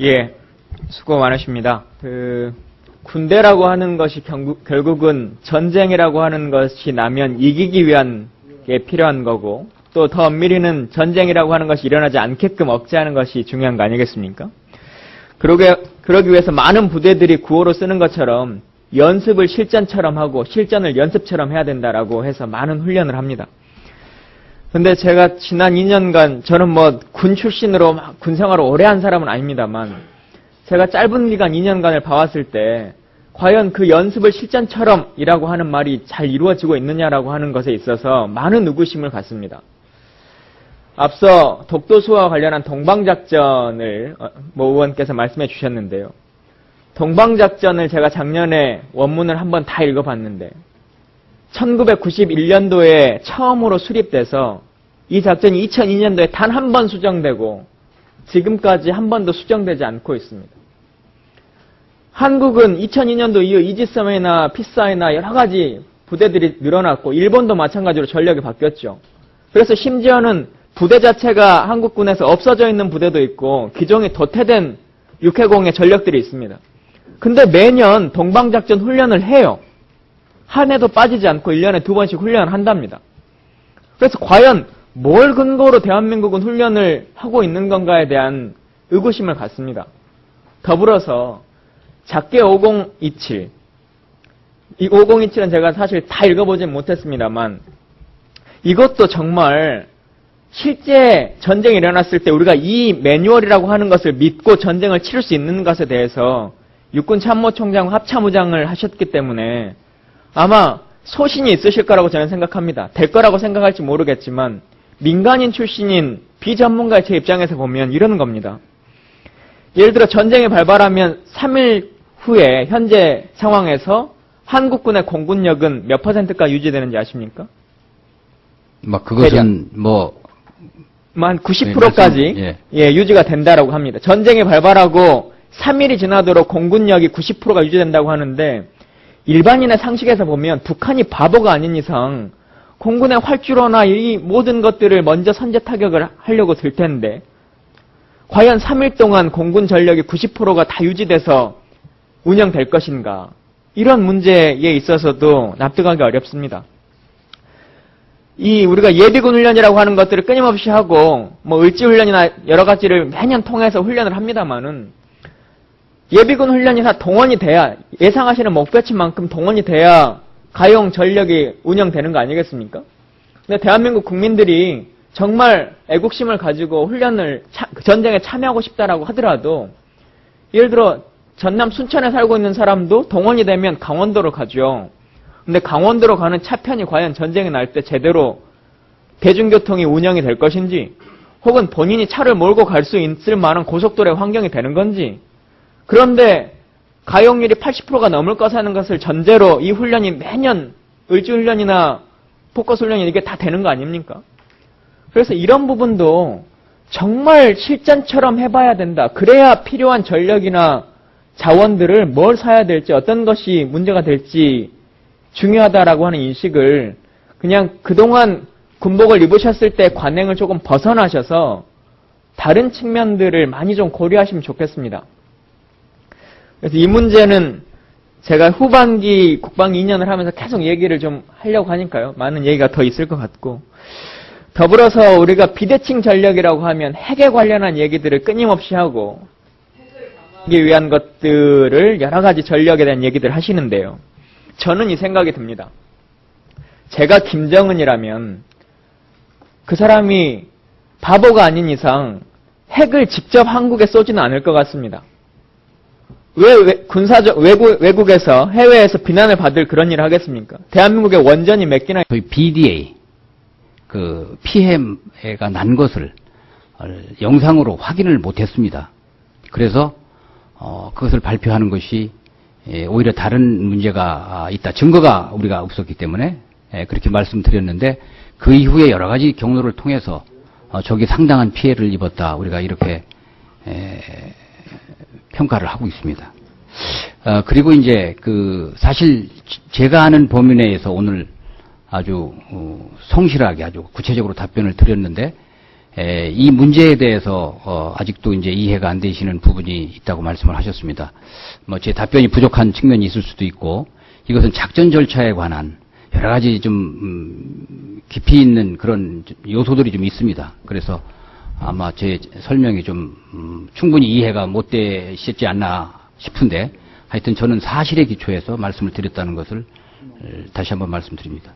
예, 수고 많으십니다. 군대라고 하는 것이 결국은 전쟁이라고 하는 것이 나면 이기기 위한 게 필요한 거고, 또 더 엄밀히는 전쟁이라고 하는 것이 일어나지 않게끔 억제하는 것이 중요한 거 아니겠습니까? 그러기 위해서 많은 부대들이 구호로 쓰는 것처럼 연습을 실전처럼 하고 실전을 연습처럼 해야 된다라고 해서 많은 훈련을 합니다. 근데 제가 지난 2년간, 저는 뭐 군 출신으로 군 생활을 오래 한 사람은 아닙니다만, 제가 짧은 기간 2년간을 봐왔을 때 과연 그 연습을 실전처럼이라고 하는 말이 잘 이루어지고 있느냐라고 하는 것에 있어서 많은 의구심을 갖습니다. 앞서 독도수와 관련한 동방작전을 모 의원께서 말씀해 주셨는데요. 동방작전을 제가 작년에 원문을 한번 다 읽어봤는데 1991년도에 처음으로 수립돼서 이 작전이 2002년도에 단 한 번 수정되고 지금까지 한 번도 수정되지 않고 있습니다. 한국은 2002년도 이후 이지스함이나 피사이나 여러 가지 부대들이 늘어났고 일본도 마찬가지로 전력이 바뀌었죠. 그래서 심지어는 부대 자체가 한국군에서 없어져 있는 부대도 있고 기종이 도태된 육해공의 전력들이 있습니다. 근데 매년 동방작전 훈련을 해요. 한 해도 빠지지 않고 1년에 2번씩 훈련을 한답니다. 그래서 과연 뭘 근거로 대한민국은 훈련을 하고 있는 건가에 대한 의구심을 갖습니다. 더불어서 작게 5027, 이 5027은 제가 사실 다 읽어보진 못했습니다만 이것도 정말 실제 전쟁이 일어났을 때 우리가 이 매뉴얼이라고 하는 것을 믿고 전쟁을 치를 수 있는 것에 대해서 육군 참모총장 합참의장을 하셨기 때문에 아마 소신이 있으실 거라고 저는 생각합니다. 될 거라고 생각할지 모르겠지만 민간인 출신인 비전문가의 제 입장에서 보면 이러는 겁니다. 예를 들어 전쟁이 발발하면 3일 후에 현재 상황에서 한국군의 공군력은 몇 %가 유지되는지 아십니까? 그것은 한 90%까지 예. 유지가 된다라고 합니다. 전쟁이 발발하고 3일이 지나도록 공군력이 90%가 유지된다고 하는데 일반인의 상식에서 보면 북한이 바보가 아닌 이상 공군의 활주로나 이 모든 것들을 먼저 선제 타격을 하려고 들 텐데 과연 3일 동안 공군 전력이 90%가 다 유지돼서 운영될 것인가? 이런 문제에 있어서도 납득하기 어렵습니다. 우리가 예비군 훈련이라고 하는 것들을 끊임없이 하고 을지훈련이나 여러 가지를 매년 통해서 훈련을 합니다만은 예비군 훈련이 다 동원이 돼야 예상하시는 목표치만큼 동원이 돼야 가용 전력이 운영되는 거 아니겠습니까? 근데 대한민국 국민들이 정말 애국심을 가지고 전쟁에 참여하고 싶다라고 하더라도 예를 들어 전남 순천에 살고 있는 사람도 동원이 되면 강원도로 가죠. 근데 강원도로 가는 차편이 과연 전쟁이 날 때 제대로 대중교통이 운영이 될 것인지 혹은 본인이 차를 몰고 갈 수 있을 만한 고속도로의 환경이 되는 건지 그런데 가용률이 80%가 넘을 거라는 것을 전제로 이 훈련이 매년 을지훈련이나 포커스훈련이 이게 다 되는 거 아닙니까? 그래서 이런 부분도 정말 실전처럼 해봐야 된다. 그래야 필요한 전력이나 자원들을 뭘 사야 될지 어떤 것이 문제가 될지 중요하다라고 하는 인식을 그냥 그동안 군복을 입으셨을 때 관행을 조금 벗어나셔서 다른 측면들을 많이 좀 고려하시면 좋겠습니다. 그래서 이 문제는 제가 후반기 국방 2년을 하면서 계속 얘기를 좀 하려고 하니까요. 많은 얘기가 더 있을 것 같고 더불어서 우리가 비대칭 전력이라고 하면 핵에 관련한 얘기들을 끊임없이 하고 하기 위한 것들을 여러 가지 전력에 대한 얘기들 하시는데요. 저는 이 생각이 듭니다. 제가 김정은이라면 그 사람이 바보가 아닌 이상 핵을 직접 한국에 쏘지는 않을 것 같습니다. 왜 외국에서 해외에서 비난을 받을 그런 일을 하겠습니까? 대한민국의 원전이 몇 개나 저희 BDA 피해가 난 것을 영상으로 확인을 못했습니다. 그래서 그것을 발표하는 것이 오히려 다른 문제가 있다. 증거가 우리가 없었기 때문에 그렇게 말씀드렸는데 그 이후에 여러 가지 경로를 통해서 저기 상당한 피해를 입었다. 우리가 이렇게 평가를 하고 있습니다. 그리고 이제 사실 제가 아는 범위 내에서 오늘 아주 성실하게 아주 구체적으로 답변을 드렸는데 이 문제에 대해서 아직도 이제 이해가 안 되시는 부분이 있다고 말씀을 하셨습니다. 뭐 제 답변이 부족한 측면이 있을 수도 있고 이것은 작전 절차에 관한 여러 가지 좀 깊이 있는 그런 요소들이 좀 있습니다. 그래서 아마 제 설명이 좀 충분히 이해가 못 되셨지 않나 싶은데 하여튼 저는 사실에 기초해서 말씀을 드렸다는 것을 다시 한번 말씀드립니다.